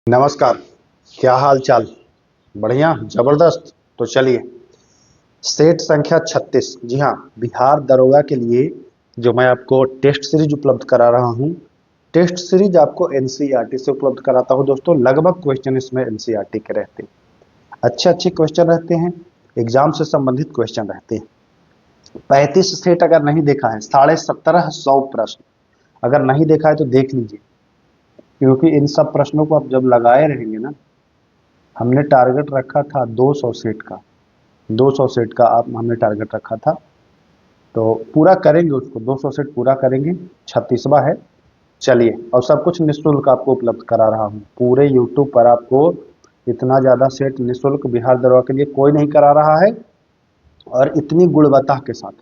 नमस्कार। क्या हाल चाल? बढ़िया, जबरदस्त। तो चलिए, सेट संख्या 36, जी हाँ, बिहार दरोगा के लिए जो मैं आपको टेस्ट सीरीज उपलब्ध करा रहा हूँ। टेस्ट सीरीज आपको एनसीईआरटी से उपलब्ध कराता हूँ दोस्तों। लगभग क्वेश्चन इसमें एनसीईआरटी के रहते हैं, अच्छे अच्छे क्वेश्चन रहते हैं, एग्जाम से संबंधित क्वेश्चन रहते हैं। 35 सेट अगर नहीं देखा है, 1750 प्रश्न अगर नहीं देखा है तो देख लीजिए, क्योंकि इन सब प्रश्नों को आप जब लगाए रहेंगे ना, हमने टारगेट रखा था 200 सेट का, 200 सेट का आप हमने टारगेट रखा था, तो पूरा करेंगे उसको, 200 सेट पूरा करेंगे। 36वां है। चलिए, और सब कुछ निःशुल्क आपको उपलब्ध करा रहा हूँ पूरे यूट्यूब पर। आपको इतना ज़्यादा सेट निःशुल्क बिहार दरोगा के लिए कोई नहीं करा रहा है, और इतनी गुणवत्ता के साथ,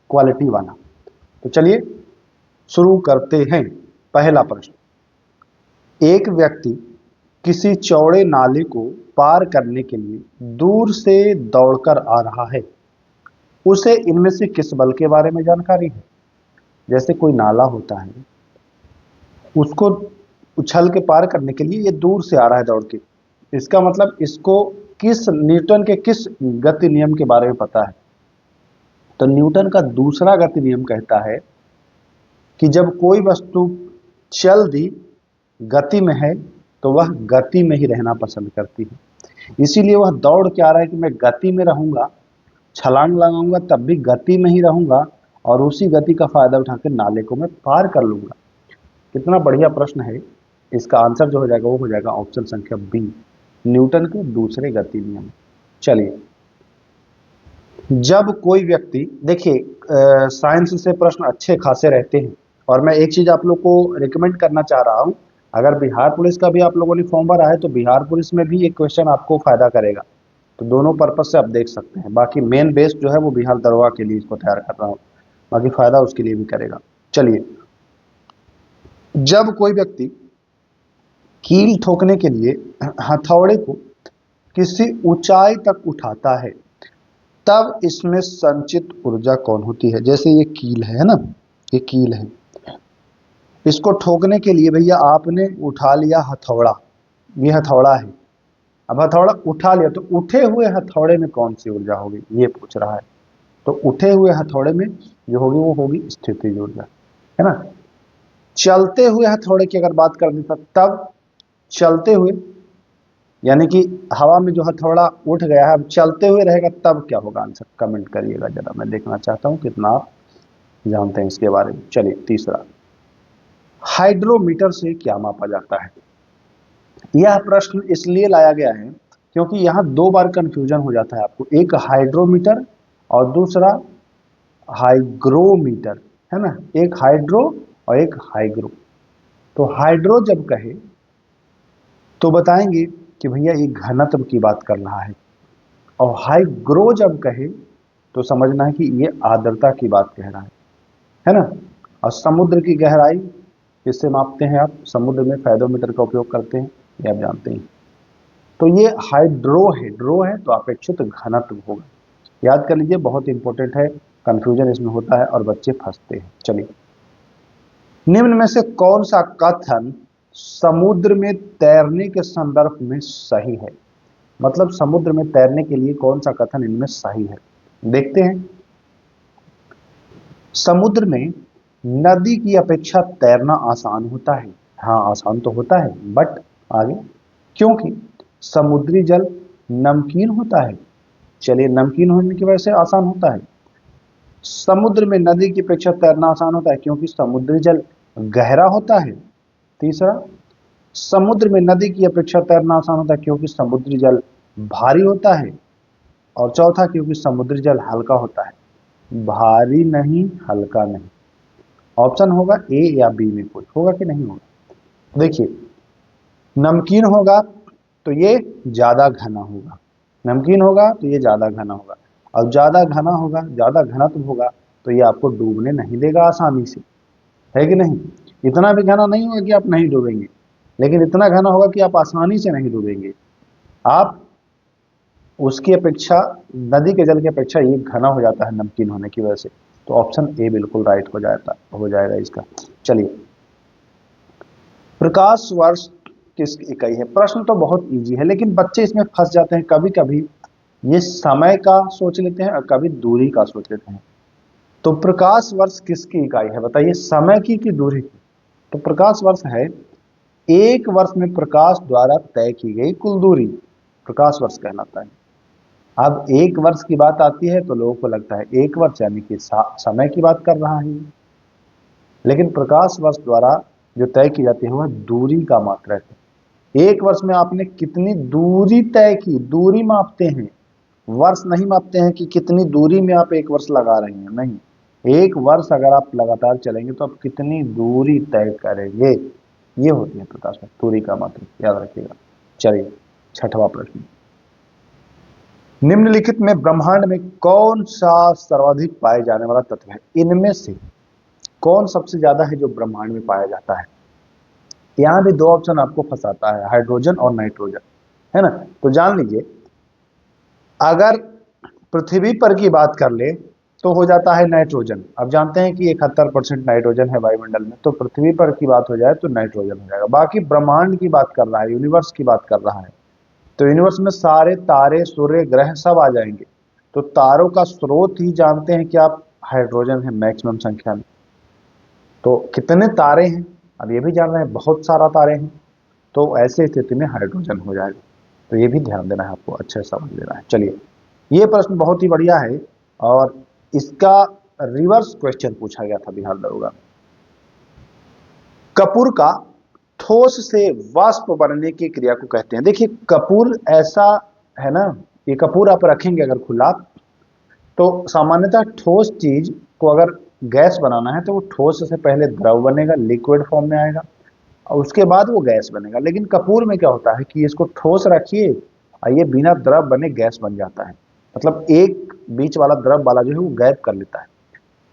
क्वालिटी वाला। तो चलिए शुरू करते हैं। पहला प्रश्न, एक व्यक्ति किसी चौड़े नाले को पार करने के लिए दूर से दौड़कर आ रहा है। उसे इनमें से किस बल के बारे में जानकारी है? जैसे कोई नाला होता है, उसको उछल के पार करने के लिए ये दूर से आ रहा है दौड़ के, इसका मतलब इसको किस न्यूटन के किस गति नियम के बारे में पता है? तो न्यूटन का दूसरा गति नियम कहता है कि जब कोई वस्तु चल दी गति में है तो वह गति में ही रहना पसंद करती है। इसीलिए वह दौड़ के आ रहा है कि मैं गति में रहूंगा, छलांग लगाऊंगा तब भी गति में ही रहूंगा, और उसी गति का फायदा उठाकर नाले को मैं पार कर लूंगा। कितना बढ़िया प्रश्न है। इसका आंसर जो हो जाएगा वो हो जाएगा ऑप्शन संख्या बी, न्यूटन के दूसरे गति नियम। चलिए, जब कोई व्यक्ति, देखिए साइंस से प्रश्न अच्छे खासे रहते हैं, और मैं एक चीज आप लोग को रिकमेंड करना चाह रहा हूं। अगर बिहार पुलिस का भी आप लोगों ने फॉर्म भरा है तो बिहार पुलिस में भी एक क्वेश्चन आपको फायदा करेगा, तो दोनों पर्पज से आप देख सकते हैं। बाकी मेन बेस जो है वो बिहार दरोगा के लिए इसको तैयार कर रहा हूँ, बाकी फायदा उसके लिए भी करेगा। चलिए, जब कोई व्यक्ति कील ठोकने के लिए हथौड़े को किसी ऊंचाई तक उठाता है, तब इसमें संचित ऊर्जा कौन होती है? जैसे ये कील है ना, ये कील है, इसको ठोकने के लिए भैया आपने उठा लिया हथौड़ा, ये हथौड़ा है। अब हथौड़ा उठा लिया तो उठे हुए हथौड़े में कौन सी ऊर्जा होगी, ये पूछ रहा है। तो उठे हुए हथौड़े में जो होगी वो होगी स्थितिज ऊर्जा, है ना। चलते हुए हथौड़े की अगर बात कर देता, तब चलते हुए यानी कि हवा में जो हथौड़ा उठ गया है, अब चलते हुए रहेगा तब क्या होगा आंसर? कमेंट करिएगा जरा, मैं देखना चाहता हूं कितना आप जानते हैं इसके बारे में। चलिए, तीसरा, हाइड्रोमीटर से क्या मापा जाता है? यह प्रश्न इसलिए लाया गया है क्योंकि यहां दो बार कंफ्यूजन हो जाता है आपको, एक हाइड्रोमीटर और दूसरा हाइग्रोमीटर, है ना। एक हाइड्रो और एक हाइग्रो। तो हाइड्रो जब कहे तो बताएंगे कि भैया ये घनत्व की बात कर रहा है, और हाइग्रो जब कहे तो समझना है कि ये आर्द्रता की बात कह रहा है ना। और समुद्र की गहराई किससे मापते हैं आप? समुद्र में फेडोमीटर का उपयोग करते हैं, ये आप जानते हैं। तो ये हाइड्रो है, ड्रो है तो अपेक्षित घनत्व होगा। याद कर लीजिए, बहुत इंपॉर्टेंट है, कंफ्यूजन इसमें होता है और बच्चे फंसते हैं। चलिए, निम्न में से कौन सा कथन समुद्र में तैरने के संदर्भ में सही है? मतलब समुद्र में तैरने के लिए कौन सा कथन इनमें सही है, देखते हैं। समुद्र में नदी की अपेक्षा तैरना आसान होता है। हाँ, आसान तो होता है, बट आगे, क्योंकि समुद्री जल नमकीन होता है। चलिए, नमकीन होने की वजह से आसान होता है। समुद्र में नदी की अपेक्षा तैरना आसान होता है क्योंकि समुद्री जल गहरा होता है। तीसरा, समुद्र में नदी की अपेक्षा तैरना आसान होता है क्योंकि समुद्री जल भारी होता है। और चौथा, क्योंकि समुद्री जल हल्का होता है। भारी नहीं, हल्का नहीं। ऑप्शन होगा ए या बी में, कोई होगा कि नहीं होगा? देखिए, नमकीन होगा तो ये ज्यादा घना होगा, नमकीन होगा तो ये ज्यादा घना होगा, और ज्यादा घना होगा, ज्यादा घनत्व होगा तो ये आपको डूबने नहीं देगा आसानी से, है कि नहीं। इतना भी घना नहीं होगा कि आप नहीं डूबेंगे, लेकिन इतना घना होगा कि आप आसानी से नहीं डूबेंगे। आप उसकी अपेक्षा, नदी के जल की अपेक्षा ये घना हो जाता है नमकीन होने की वजह से। तो ऑप्शन ए बिल्कुल राइट हो जाएगा इसका। चलिए, प्रकाश वर्ष किस इकाई है? प्रश्न तो बहुत इजी है, लेकिन बच्चे इसमें फंस जाते हैं कभी कभी। ये समय का सोच लेते हैं और कभी दूरी का सोच लेते हैं। तो प्रकाश वर्ष किसकी इकाई है बताइए, समय की कि दूरी की? तो प्रकाश वर्ष है एक वर्ष में प्रकाश द्वारा तय की गई कुल दूरी, प्रकाश वर्ष कहलाता है। अब एक वर्ष की बात आती है तो लोगों को लगता है एक वर्ष यानी कि समय की बात कर रहा है, लेकिन प्रकाश वर्ष द्वारा जो तय की जाती है वह दूरी का मात्रक है। एक वर्ष में आपने कितनी दूरी तय की, दूरी मापते हैं, वर्ष नहीं मापते हैं कि कितनी दूरी में आप एक वर्ष लगा रहे हैं, नहीं। एक वर्ष अगर आप लगातार चलेंगे तो आप कितनी दूरी तय करेंगे, ये होती है प्रकाश में दूरी का मात्रक, याद रखिएगा। चलिए छठवां प्रश्न, निम्नलिखित में ब्रह्मांड में कौन सा सर्वाधिक पाए जाने वाला तत्व है? इनमें से कौन सबसे ज्यादा है जो ब्रह्मांड में पाया जाता है? यहां भी दो ऑप्शन आपको फंसाता है, हाइड्रोजन और नाइट्रोजन, है ना। तो जान लीजिए, अगर पृथ्वी पर की बात कर ले तो हो जाता है नाइट्रोजन। अब जानते हैं कि 71% नाइट्रोजन है वायुमंडल में, तो पृथ्वी पर की बात हो जाए तो नाइट्रोजन हो जाएगा। बाकी ब्रह्मांड की बात कर रहा है, यूनिवर्स की बात कर रहा है, तो यूनिवर्स में सारे तारे, सूर्य, ग्रह सब आ जाएंगे। तो तारों का स्रोत ही जानते हैं कि आप, हाइड्रोजन है मैक्सिमम संख्या में। तो कितने तारे हैं अब ये भी जान रहे हैं, बहुत सारा तारे हैं, तो ऐसे स्थिति में हाइड्रोजन हो जाएगा। तो ये भी ध्यान देना है आपको, अच्छे से समझ लेना है। चलिए, ये प्रश्न बहुत ही बढ़िया है और इसका रिवर्स क्वेश्चन पूछा गया था बिहार दरोगा में। कपूर का ठोस से वाष्प बनने की क्रिया को कहते हैं। देखिए कपूर ऐसा है ना, ये कपूर आप रखेंगे अगर खुला, तो सामान्यतः ठोस चीज को अगर गैस बनाना है तो वो ठोस से पहले द्रव बनेगा, लिक्विड फॉर्म में आएगा और उसके बाद वो गैस बनेगा। लेकिन कपूर में क्या होता है कि इसको ठोस रखिए और ये बिना द्रव बने गैस बन जाता है, मतलब एक बीच वाला द्रव वाला जो है वो गैप कर लेता है।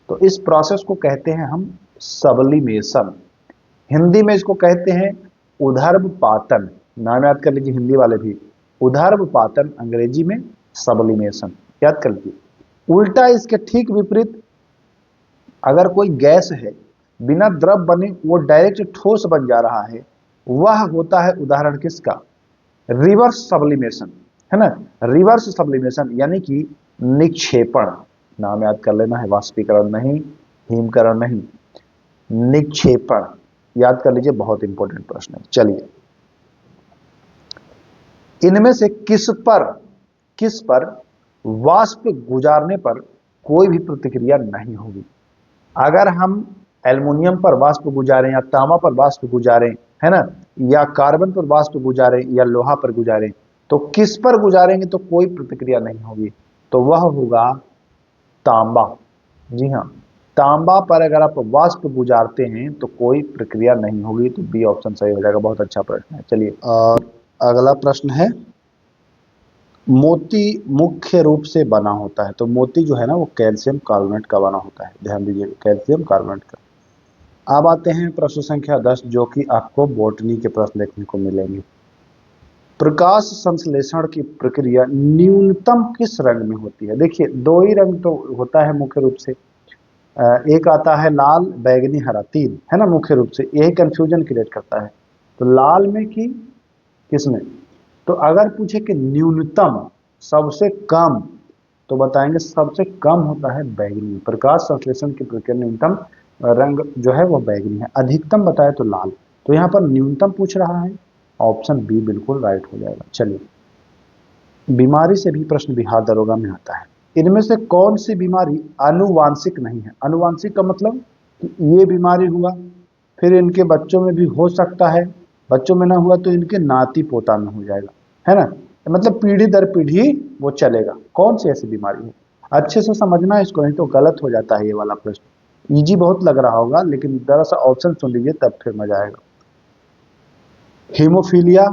तो इस प्रोसेस को कहते हैं हम सब्लिमेशन। हिंदी में इसको कहते हैं उधर्वपातन, नाम याद कर लीजिए हिंदी वाले भी, उधर्वपातन, अंग्रेजी में सब्लिमेशन, याद कर लीजिए। उल्टा इसके ठीक विपरीत, अगर कोई गैस है बिना द्रव बने वो डायरेक्ट ठोस बन जा रहा है, वह होता है उदाहरण किसका? रिवर्स सब्लिमेशन, है ना। रिवर्स सब्लिमेशन यानी कि निक्षेपण, नाम याद कर लेना है, वाष्पीकरण नहीं, हिमकरण नहीं, निक्षेपण याद कर लीजिए, बहुत इंपॉर्टेंट प्रश्न है। चलिए, इनमें से किस पर वाष्प गुजारने पर कोई भी प्रतिक्रिया नहीं होगी? अगर हम एल्युमिनियम पर वाष्प गुजारें या तांबा पर वाष्प गुजारें, है ना, या कार्बन पर वाष्प गुजारें या लोहा पर गुजारें, तो किस पर गुजारेंगे तो कोई प्रतिक्रिया नहीं होगी? तो वह होगा तांबा। जी हाँ, तांबा पर अगर आप वाष्प गुजारते हैं तो कोई प्रक्रिया नहीं होगी, तो बी ऑप्शन सही हो जाएगा। बहुत अच्छा प्रश्न है। चलिए, और अगला प्रश्न है, मोती मुख्य रूप से बना होता है, तो मोती जो है ना वो कैल्शियम कार्बोनेट का बना होता है, ध्यान दीजिए, कैल्शियम कार्बोनेट का। अब आते हैं प्रश्न संख्या 10, जो कि आपको बॉटनी के प्रश्न देखने को मिलेंगे। प्रकाश संश्लेषण की प्रक्रिया न्यूनतम किस रंग में होती है? देखिए दो ही रंग तो होता है मुख्य रूप से, एक आता है लाल, बैगनी, हरा, तीन, है ना, मुख्य रूप से यही कंफ्यूजन क्रिएट करता है। तो लाल में कि किसमें? तो अगर पूछे कि न्यूनतम, सबसे कम, तो बताएंगे सबसे कम होता है बैगनी। प्रकाश संश्लेषण की प्रक्रिया न्यूनतम रंग जो है वो बैगनी है, अधिकतम बताए तो लाल। तो यहाँ पर न्यूनतम पूछ रहा है, ऑप्शन बी बिल्कुल राइट हो जाएगा। चलिए, बीमारी से भी प्रश्न बिहार दरोगा में आता है। इनमें से कौन सी बीमारी आनुवांशिक नहीं है? आनुवांशिक का मतलब कि ये बीमारी हुआ फिर इनके बच्चों में भी हो सकता है, बच्चों में ना हुआ तो इनके नाती पोता में हो जाएगा, है ना, मतलब पीढ़ी दर पीढ़ी वो चलेगा। कौन सी ऐसी बीमारी है? अच्छे से समझना इसको, नहीं तो गलत हो जाता है ये वाला प्रश्न। इजी बहुत लग रहा होगा लेकिन दरअसल ऑप्शन सुन लीजिए तब फिर मजा आएगा। हीमोफीलिया,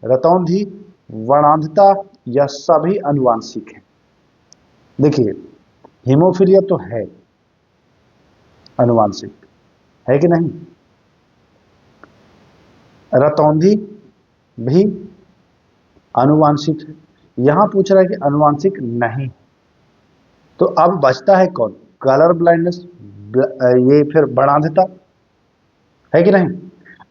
रतौंधी, वर्णांधता या सभी आनुवांशिक है? देखिए, हीमोफीलिया तो है आनुवांशिक, है कि नहीं? रतौंधी भी आनुवांशिक है। यहां पूछ रहा है कि आनुवांशिक नहीं, तो अब बचता है कौन? कलर ब्लाइंडनेस, ये फिर वर्णांधता, है कि नहीं?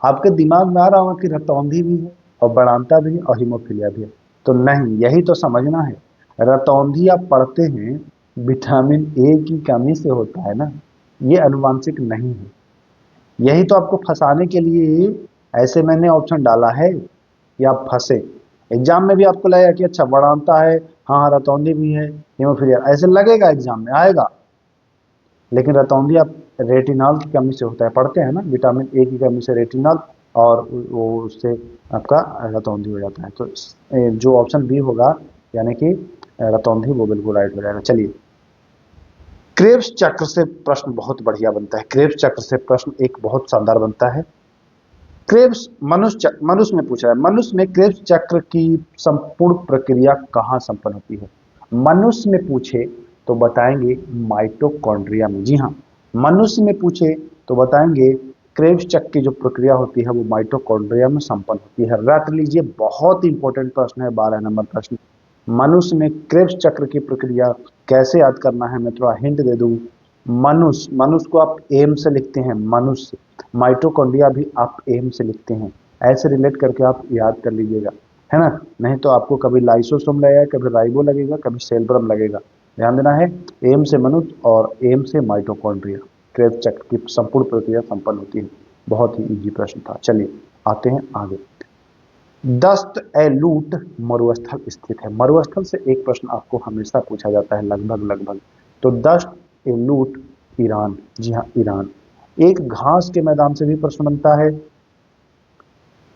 आपके दिमाग में आ रहा होगा कि रतौंधी भी है और बड़ांता भी है और हीमोफीलिया भी है। तो नहीं, यही तो समझना है। रतौंधी आप पढ़ते हैं विटामिन ए की कमी से होता है ना, ये अनुवांशिक नहीं है। यही तो आपको फंसाने के लिए ऐसे मैंने ऑप्शन डाला है कि आप फंसे। एग्जाम में भी आपको लगेगा कि अच्छा बड़ांता है, हाँ हाँ रतौंधी भी है, हीमोफीलिया, ऐसे लगेगा एग्जाम में आएगा। लेकिन रतौंधी आप रेटिनॉल की कमी से होता है, पढ़ते हैं ना, विटामिन ए की कमी से रेटिनॉल, और वो उससे आपका रतौंधी हो जाता है। तो जो ऑप्शन बी होगा यानी कि रतौंधी, वो बिल्कुल राइट हो जाएगा। चलिए, क्रेब्स चक्र से प्रश्न बहुत बढ़िया बनता है। क्रेब्स चक्र से प्रश्न एक बहुत शानदार बनता है। क्रेब्स मनुष्य में पूछा है, मनुष्य में क्रेब्स चक्र की संपूर्ण प्रक्रिया कहाँ संपन्न होती है? मनुष्य में पूछे तो बताएंगे माइटोकॉन्ड्रिया में। जी हाँ, मनुष्य में पूछे तो बताएंगे क्रेब्स चक्र की जो प्रक्रिया होती है वो माइटोकॉन्ड्रिया में संपन्न होती है। रट लीजिए, बहुत इंपॉर्टेंट प्रश्न है, 12 नंबर प्रश्न। मनुष्य में क्रेब्स चक्र की प्रक्रिया कैसे याद करना है, मैं थोड़ा हिंट दे दूं। मनुष्य, मनुष्य को आप एम से लिखते हैं मनुष्य, माइटोकॉन्ड्रिया भी आप एम से लिखते हैं। ऐसे रिलेट करके आप याद कर लीजिएगा, है ना। नहीं तो आपको कभी लाइसोसोम लगेगा, कभी राइबो लगेगा, कभी सेलब्रम लगेगा। ध्यान देना है, एम से मनुष्य और एम से माइटोकॉन्ड्रिया, क्रेब्स चक्र की संपूर्ण प्रक्रिया संपन्न होती है। बहुत ही इजी प्रश्न था। चलिए आते हैं आगे। दस्त ए लूट मरुस्थल स्थित है। मरुस्थल से एक प्रश्न आपको हमेशा पूछा जाता है, लगभग लगभग। तो दस्त ए लूट ईरान, जी हाँ ईरान। एक घास के मैदान से भी प्रश्न बनता है,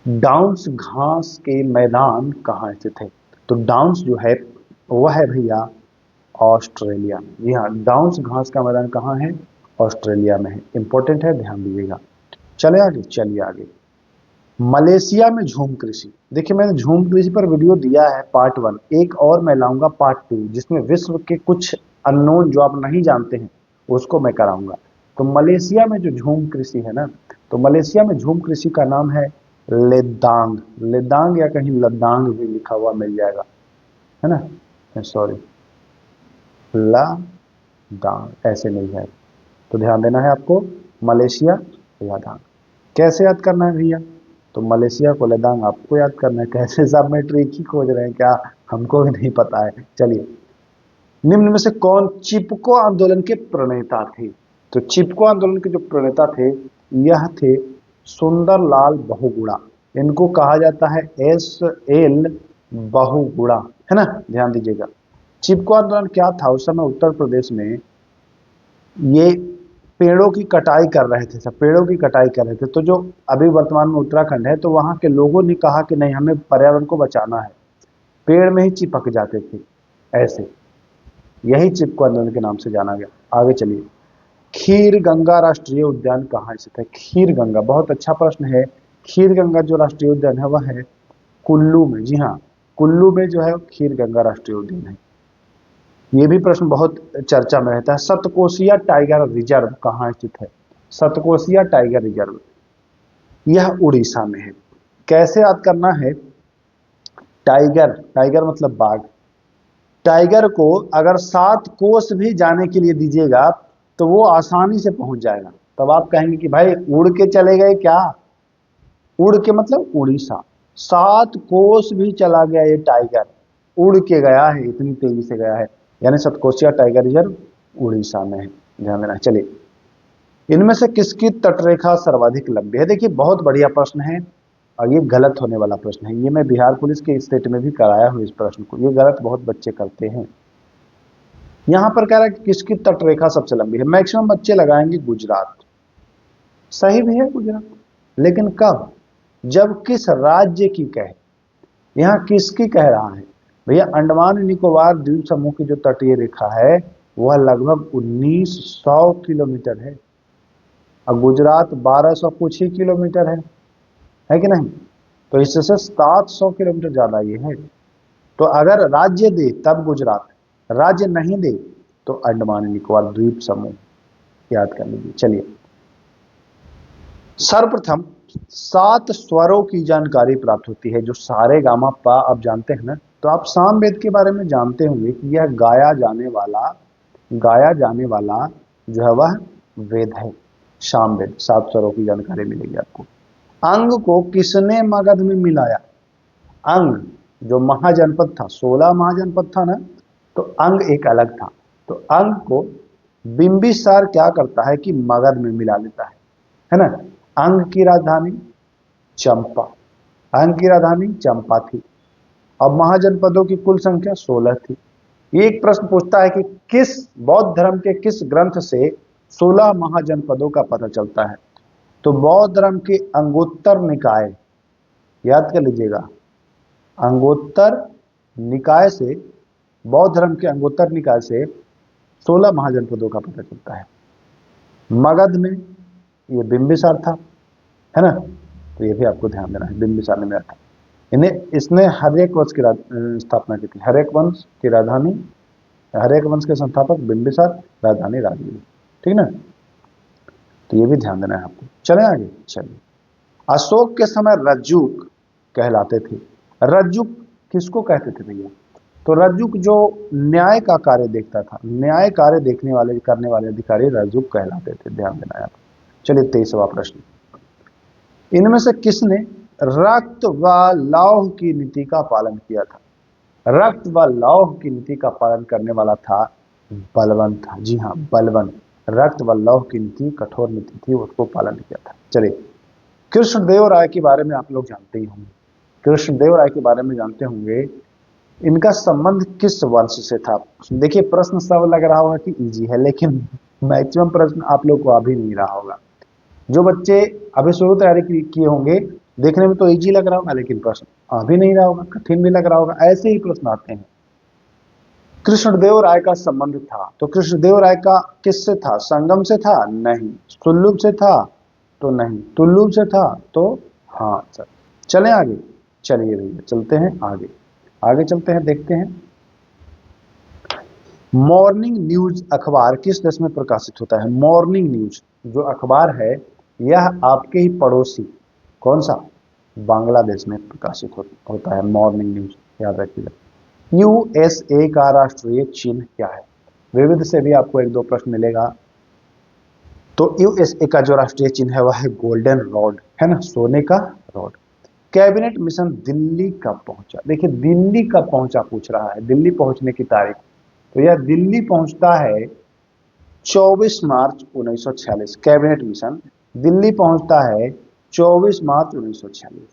डाउन्स घास के मैदान कहाँ स्थित है? तो डाउन्स जो है वह है भैया ऑस्ट्रेलिया में। जी हाँ, डाउन्स घास का मैदान कहाँ है? ऑस्ट्रेलिया में है। इंपॉर्टेंट है, ध्यान दीजिएगा। चले आगे, चलिए आगे। मलेशिया में झूम कृषि। देखिए, मैंने झूम कृषि पर वीडियो दिया है पार्ट 1, एक और मैं लाऊंगा पार्ट 2, जिसमें विश्व के कुछ अननोन जो आप नहीं जानते हैं उसको मैं कराऊंगा। तो मलेशिया में जो झूम कृषि है ना, तो मलेशिया में झूम कृषि का नाम है लेदांग। लेदांग या कहीं लद्दांग भी लिखा हुआ मिल जाएगा, है ना, सॉरी, ला दांग ऐसे नहीं है। तो ध्यान देना है आपको, मलेशिया लद्दाख। कैसे याद करना है भैया? तो मलेशिया को लद्दाख आपको याद करना है। कैसे साहब, में ट्रिक ही खोज रहे हैं क्या? हमको भी नहीं पता है। चलिए, निम्न में से कौन चिपको आंदोलन के प्रणेता थे? तो चिपको आंदोलन के जो प्रणेता थे यह थे सुंदरलाल बहुगुणा। इनको कहा जाता है SL बहुगुणा, है ना, ध्यान दीजिएगा। चिपको आंदोलन क्या था? उस समय उत्तर प्रदेश में ये पेड़ों की कटाई कर रहे थे, सब पेड़ों की कटाई कर रहे थे। तो जो अभी वर्तमान में उत्तराखंड है, तो वहां के लोगों ने कहा कि नहीं, हमें पर्यावरण को बचाना है, पेड़ में ही चिपक जाते थे ऐसे। यही चिपको आंदोलन के नाम से जाना गया। आगे चलिए, खीर गंगा राष्ट्रीय उद्यान कहाँ स्थित है? खीर गंगा, बहुत अच्छा प्रश्न है। खीर गंगा जो राष्ट्रीय उद्यान है वह है कुल्लू में। जी हाँ, कुल्लू में जो है खीर गंगा राष्ट्रीय उद्यान है। ये भी प्रश्न बहुत चर्चा में रहता है। सतकोशिया टाइगर रिजर्व कहाँ स्थित है? सतकोशिया टाइगर रिजर्व यह उड़ीसा में है। कैसे याद करना है? टाइगर, टाइगर मतलब बाघ। टाइगर को अगर 7 कोस भी जाने के लिए दीजिएगा तो वो आसानी से पहुंच जाएगा। तब आप कहेंगे कि भाई उड़ के चले गए क्या? उड़ के मतलब उड़ीसा, 7 कोस भी चला गया ये टाइगर, उड़ के गया है, इतनी तेजी से गया है। यानी सतकोशिया टाइगर रिजर्व उड़ीसा में है, ध्यान देना। चलिए, इनमें से किसकी तटरेखा सर्वाधिक लंबी है? देखिए, बहुत बढ़िया प्रश्न है और ये गलत होने वाला प्रश्न है। ये मैं बिहार पुलिस के स्टेट में भी कराया हूँ इस प्रश्न को, ये गलत बहुत बच्चे करते हैं। यहां पर कह रहा है कि किसकी तटरेखा सबसे लंबी है? मैक्सिमम बच्चे लगाएंगे गुजरात। सही भी है गुजरात, लेकिन कब? जब किस राज्य की कहे। यहाँ किसकी कह रहा है भैया? अंडमान निकोबार द्वीप समूह की जो तटीय रेखा है वह लगभग 1900 किलोमीटर है और गुजरात 1200 कुछ ही किलोमीटर है कि नहीं? तो इससे 700 किलोमीटर ज्यादा ये है। तो अगर राज्य दे तब गुजरात, राज्य नहीं दे तो अंडमान निकोबार द्वीप समूह, याद कर लीजिए। चलिए, सर्वप्रथम 7 स्वरों की जानकारी प्राप्त होती है, जो सारे गामा पा आप जानते हैं ना। तो आप सामवेद के बारे में जानते होंगे कि यह गाया जाने वाला जो है वह वेद है। सामवेद, 7 स्वरों की जानकारी मिलेगी आपको। अंग को किसने मगध में मिलाया? अंग जो महाजनपद था, 16 महाजनपद था ना, तो अंग एक अलग था। तो अंग को बिंबिसार क्या करता है कि मगध में मिला लेता है ना। अंग की राजधानी चंपा, अंग की राजधानी चंपा थी। अब महाजनपदों की कुल संख्या 16 थी। ये एक प्रश्न पूछता है कि किस बौद्ध धर्म के किस ग्रंथ से 16 महाजनपदों का पता चलता है? तो बौद्ध धर्म के अंगोत्तर निकाय, याद कर लीजिएगा, अंगोत्तर निकाय से, बौद्ध धर्म के अंगोत्तर निकाय से 16 महाजनपदों का पता चलता है। मगध में ये बिंबिसार था, है ना, तो ये भी आपको ध्यान देना है, बिंबिसार ने मेरा था। इन्हें इसने हर्यक वंश की स्थापना की थी। हर्यक वंश की राजधानी, हर्यक वंश के संस्थापक बिंबिसार, राजधानी राजगीर, ठीक ना। तो ये भी ध्यान देना है आपको। चले आगे, चलिए। अशोक के समय रज्जुक कहलाते थे। रज्जुक किसको कहते थे भैया? तो रज्जुक जो न्याय का कार्य देखता था, न्याय कार्य देखने वाले करने वाले अधिकारी रज्जुक कहलाते थे, ध्यान देना है आपको। चलिए 23वां प्रश्न, इनमें से किसने रक्त व लौह की नीति का पालन किया था? रक्त व लौह की नीति का पालन करने वाला था बलवंत था। जी हाँ, बलवंत। रक्त व लौह की नीति, कठोर नीति थी, उसको पालन किया था। चलिए, कृष्णदेव राय के बारे में आप लोग जानते ही होंगे। कृष्णदेव राय के बारे में जानते होंगे। इनका संबंध किस वंश से था? देखिए, प्रश्न सब लग रहा होगा कि इजी है, लेकिन मैक्सिमम प्रश्न आप लोग को आ भी नहीं रहा होगा। जो बच्चे अभी शुरू तैयारी किए होंगे, देखने में तो इजी लग रहा होगा, लेकिन प्रश्न आ भी नहीं रहा होगा, कठिन भी लग रहा होगा, ऐसे ही प्रश्न आते हैं। कृष्णदेव राय का संबंध था, तो कृष्णदेव राय का किससे था? संगम से था? नहीं। सुल्लूभ से था? तो नहीं। तुल्लुभ से था? तो हाँ। चले आगे, चलिए भैया चलते हैं आगे, आगे चलते हैं, देखते हैं। मॉर्निंग न्यूज अखबार किस देश में प्रकाशित होता है? मॉर्निंग न्यूज जो अखबार है, यह आपके ही पड़ोसी, कौन सा? बांग्लादेश में प्रकाशित होता है मॉर्निंग न्यूज, याद रखिएगा। यूएसए का राष्ट्रीय चिन्ह क्या है? विविध से भी आपको एक दो प्रश्न मिलेगा। तो यूएसए का जो राष्ट्रीय चिन्ह है वह है गोल्डन रॉड, है ना, सोने का रॉड। कैबिनेट मिशन दिल्ली कब पहुंचा? देखिए, दिल्ली कब पहुंचा पूछ रहा है, दिल्ली पहुंचने की तारीख। तो यह दिल्ली पहुंचता है 24 मार्च 1946। कैबिनेट मिशन दिल्ली पहुंचता है 24 मार्च 1946।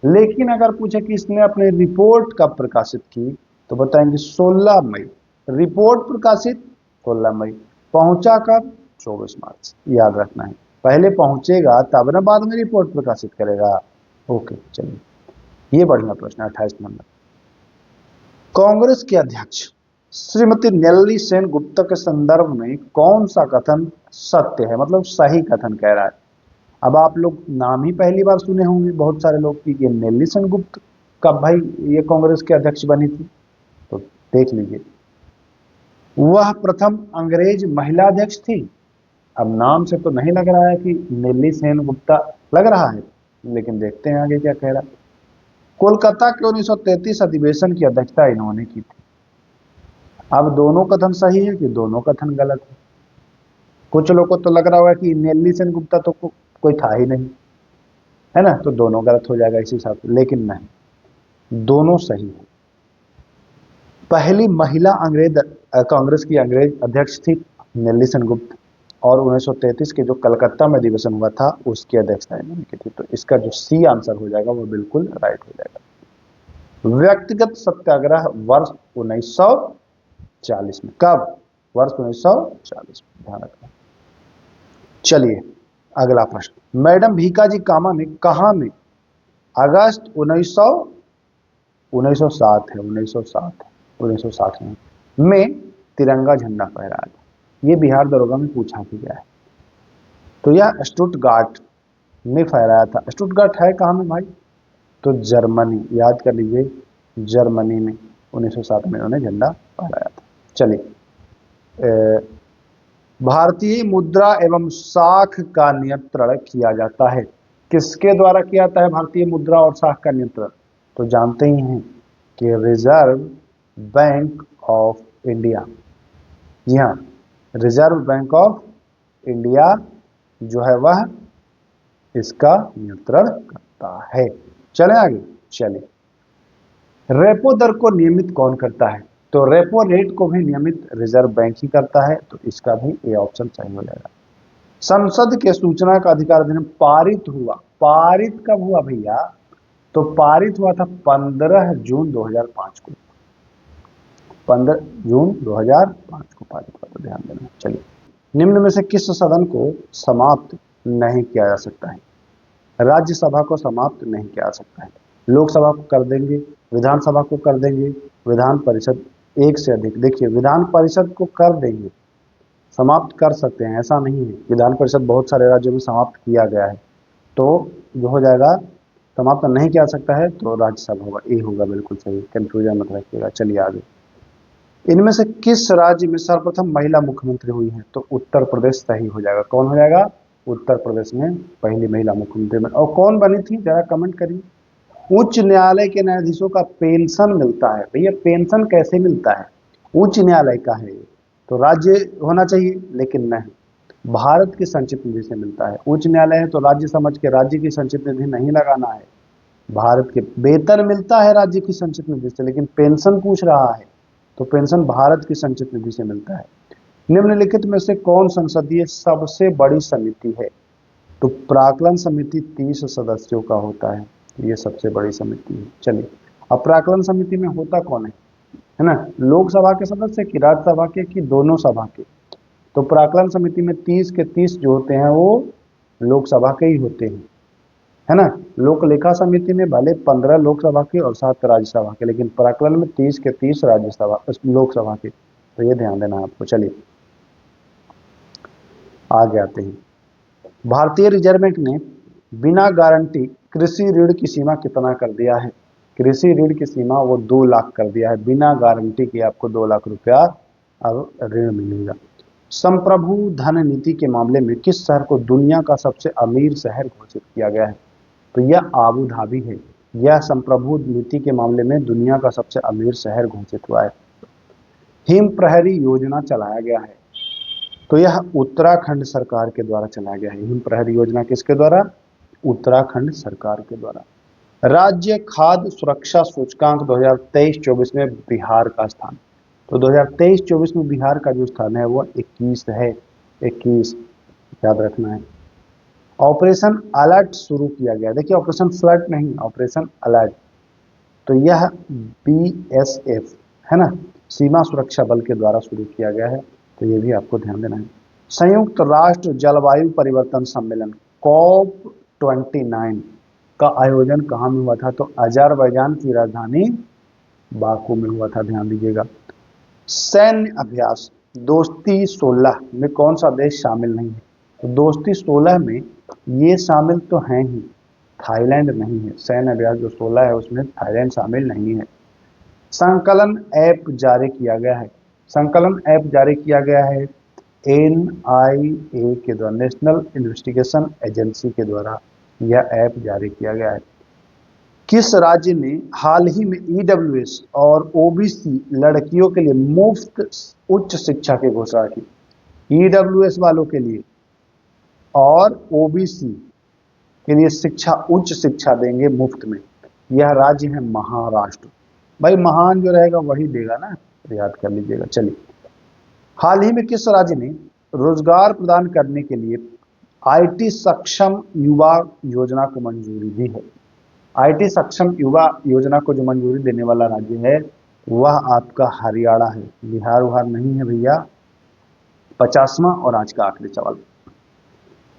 लेकिन अगर पूछे कि इसने अपनी रिपोर्ट कब प्रकाशित की, तो बताएंगे 16 मई। रिपोर्ट प्रकाशित 16 मई, पहुंचा कब? 24 मार्च। याद रखना है, पहले पहुंचेगा तब ना बाद में रिपोर्ट प्रकाशित करेगा। ओके, चलिए, ये बढ़िया प्रश्न है। 28 नंबर, कांग्रेस के अध्यक्ष श्रीमती नेल्ली सेन गुप्ता के संदर्भ में कौन सा कथन सत्य है, मतलब सही कथन कह रहा है? अब आप लोग नाम ही पहली बार सुने होंगे बहुत सारे लोग कि ये नेल्ली सेन गुप्त कब भाई ये कांग्रेस के अध्यक्ष बनी थी। तो देख लीजिए, वह प्रथम अंग्रेज महिला अध्यक्ष थी। अब नाम से तो नहीं लग रहा है कि नेल्ली सेन गुप्ता लग रहा है, लेकिन देखते हैं आगे क्या कह रहा है। कोलकाता के 1933 अधिवेशन की अध्यक्षता इन्होंने की थी। अब दोनों कथन सही है कि दोनों कथन गलत है? कुछ लोगों को तो लग रहा होगा कि नेल्ली सेन गुप्ता तो कोई था ही नहीं, है ना, तो दोनों गलत हो जाएगा इसी हिसाब से, लेकिन नहीं, दोनों सही है। पहली महिला अंग्रेज कांग्रेस की अंग्रेज अध्यक्ष थी नेल्ली सेन गुप्त, और 1933 के जो कलकत्ता में अधिवेशन हुआ था उसकी अध्यक्षता इन्होंने की थी। तो इसका जो सी आंसर हो जाएगा वो बिल्कुल राइट हो जाएगा। व्यक्तिगत सत्याग्रह वर्ष 1940 में, कब? वर्ष 1940 में, ध्यान रखना। चलिए अगला प्रश्न, मैडम भीकाजी कामा ने कहा में अगस्त 1907 है, 1907 में तिरंगा झंडा फहराया था? ये बिहार दरोगा में पूछा भी गया है। तो यह स्टुटगार्ट में फहराया था। स्टुटगार्ट है कहाँ में भाई? तो जर्मनी, याद कर लीजिए, जर्मनी में 1907 में उन्होंने झंडा फहराया था। चलिए, भारतीय मुद्रा एवं साख का नियंत्रण किया जाता है, किसके द्वारा किया जाता है भारतीय मुद्रा और साख का नियंत्रण? तो जानते ही हैं कि रिजर्व बैंक ऑफ इंडिया। जी हाँ, रिजर्व बैंक ऑफ इंडिया जो है वह इसका नियंत्रण करता है। चले आगे, चलिए। रेपो दर को नियमित कौन करता है? तो रेपो रेट को भी नियमित रिजर्व बैंक ही करता है, तो इसका भी ए ऑप्शन सही हो जाएगा। संसद के सूचना का अधिकार अधिनियम पारित हुआ, पारित कब हुआ भैया? तो पारित हुआ था 15 जून 2005 को, 15 जून 2005 को पारित हुआ था, ध्यान देना। चलिए, निम्न में से किस सदन को समाप्त नहीं किया जा सकता है? राज्यसभा को समाप्त नहीं किया जा सकता है, लोकसभा को कर देंगे, विधानसभा को कर देंगे, विधान परिषद एक से अधिक। देखिए, विधान परिषद को कर देंगे, समाप्त कर सकते हैं, ऐसा नहीं है। विधान परिषद बहुत सारे राज्यों में समाप्त किया गया है, तो जो हो जाएगा समाप्त नहीं किया जा सकता है, तो राज्यसभा होगा, ए होगा, बिल्कुल सही, कंफ्यूजन मत रखिएगा। चलिए आगे। इनमें से किस राज्य में सर्वप्रथम महिला मुख्यमंत्री हुई है? तो उत्तर प्रदेश सही हो जाएगा। कौन हो जाएगा? उत्तर प्रदेश में पहली महिला मुख्यमंत्री में। और कौन बनी थी, जरा कमेंट करिए। उच्च न्यायालय के न्यायाधीशों का पेंशन मिलता है। भैया पेंशन कैसे मिलता है? उच्च न्यायालय का है, तो राज्य होना चाहिए, लेकिन नहीं, भारत की संचित निधि से मिलता है। उच्च न्यायालय है तो राज्य समझ के राज्य की संचित निधि नहीं लगाना है। भारत के वेतन मिलता है राज्य की संचित निधि से, लेकिन पेंशन पूछ रहा है, तो पेंशन भारत की संचित निधि से मिलता है। निम्नलिखित में से कौन संसदीय सबसे बड़ी समिति है? तो प्राक्कलन समिति 30 सदस्यों का होता है, ये सबसे बड़ी समिति है। चलिए, अब प्राक्कलन समिति में होता कौन है ना? लोकसभा के सदस्य कि राज्यसभा के कि दोनों सभा के? तो प्राक्कलन समिति में 30 के 30 जो होते हैं वो लोकसभा के ही होते हैं, है ना। लोक लेखा समिति में भले 15 लोकसभा के और 7 राज्यसभा के, लेकिन प्राक्कलन में 30 के 30 राज्यसभा लोकसभा के, तो ये ध्यान देना आपको। चलिए आगे आते हैं। भारतीय रिजर्व बैंक ने बिना गारंटी कृषि ऋण की सीमा कितना कर दिया है? कृषि ऋण की सीमा वो 2 लाख कर दिया है, बिना गारंटी के आपको 2 लाख रुपया अब ऋण मिलेगा। संप्रभु धन नीति के मामले में किस शहर को दुनिया का सबसे अमीर शहर घोषित किया गया है? तो यह आबू धाबी है। यह संप्रभु नीति के मामले में दुनिया का सबसे अमीर शहर घोषित हुआ है। हिम प्रहरी योजना चलाया गया है, तो यह उत्तराखंड सरकार के द्वारा चलाया गया है। हिम प्रहरी योजना किसके द्वारा? उत्तराखंड सरकार के द्वारा। राज्य खाद्य सुरक्षा सूचकांक 2023-24 में बिहार का स्थान, तो 2023-24 में बिहार का जो स्थान है वो 21 है, 21 याद रखना है। ऑपरेशन अलर्ट शुरू किया गया, देखिए ऑपरेशन फ्लड नहीं, ऑपरेशन अलर्ट, तो यह बीएसएफ है ना, सीमा सुरक्षा बल के द्वारा शुरू किया गया है, तो ये भी आपको ध्यान देना है। संयुक्त राष्ट्र जलवायु परिवर्तन सम्मेलन COP29 का आयोजन कहाँ में हुआ था? तो अजरबैजान की राजधानी बाकू में हुआ था, ध्यान दीजिएगा। सैन्य अभ्यास दोस्ती 16 में कौन सा देश शामिल नहीं है? तो दोस्ती 16 में ये शामिल तो हैं ही, थाईलैंड नहीं है। सैन्य अभ्यास जो 16 है उसमें थाईलैंड शामिल नहीं है। संकलन ऐप जारी किया गया है, संकलन ऐप जारी किया गया है NIA के द्वारा, नेशनल इन्वेस्टिगेशन एजेंसी के द्वारा यह ऐप जारी किया गया है। किस राज्य ने हाल ही में EWS और OBC लड़कियों के लिए मुफ्त उच्च शिक्षा की घोषणा की? EWS वालों के लिए और OBC के लिए शिक्षा, उच्च शिक्षा देंगे मुफ्त में। यह राज्य है महाराष्ट्र। भाई महान जो रहेगा वही देगा ना, तो याद कर लीजिएगा। चलिए, हाल ही में किस राज्य ने रोजगार प्रदान करने के लिए IT सक्षम युवा योजना को मंजूरी दी है? IT सक्षम युवा योजना को जो मंजूरी देने वाला राज्य है वह आपका हरियाणा है, बिहार उहार नहीं है भैया। 50वां और आज का आखिरी सवाल।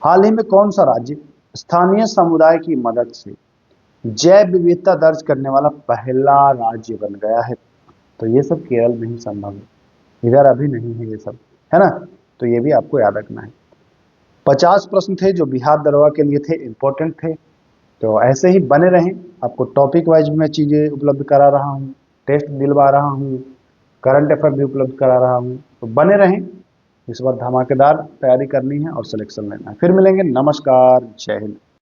हाल ही में कौन सा राज्य स्थानीय समुदाय की मदद से जैव विविधता दर्ज करने वाला पहला राज्य बन गया है? तो ये सब केरल में ही संभव है, इधर अभी नहीं है ये सब, है ना, तो ये भी आपको याद रखना है। 50 प्रश्न थे जो बिहार दरोगा के लिए थे, इंपॉर्टेंट थे, तो ऐसे ही बने रहें। आपको टॉपिक वाइज मैं चीज़ें उपलब्ध करा रहा हूँ, टेस्ट दिलवा रहा हूँ, करंट अफेयर भी उपलब्ध करा रहा हूँ, तो बने रहें। इस बार धमाकेदार तैयारी करनी है और सिलेक्शन लेना है। फिर मिलेंगे, नमस्कार, जय हिंद।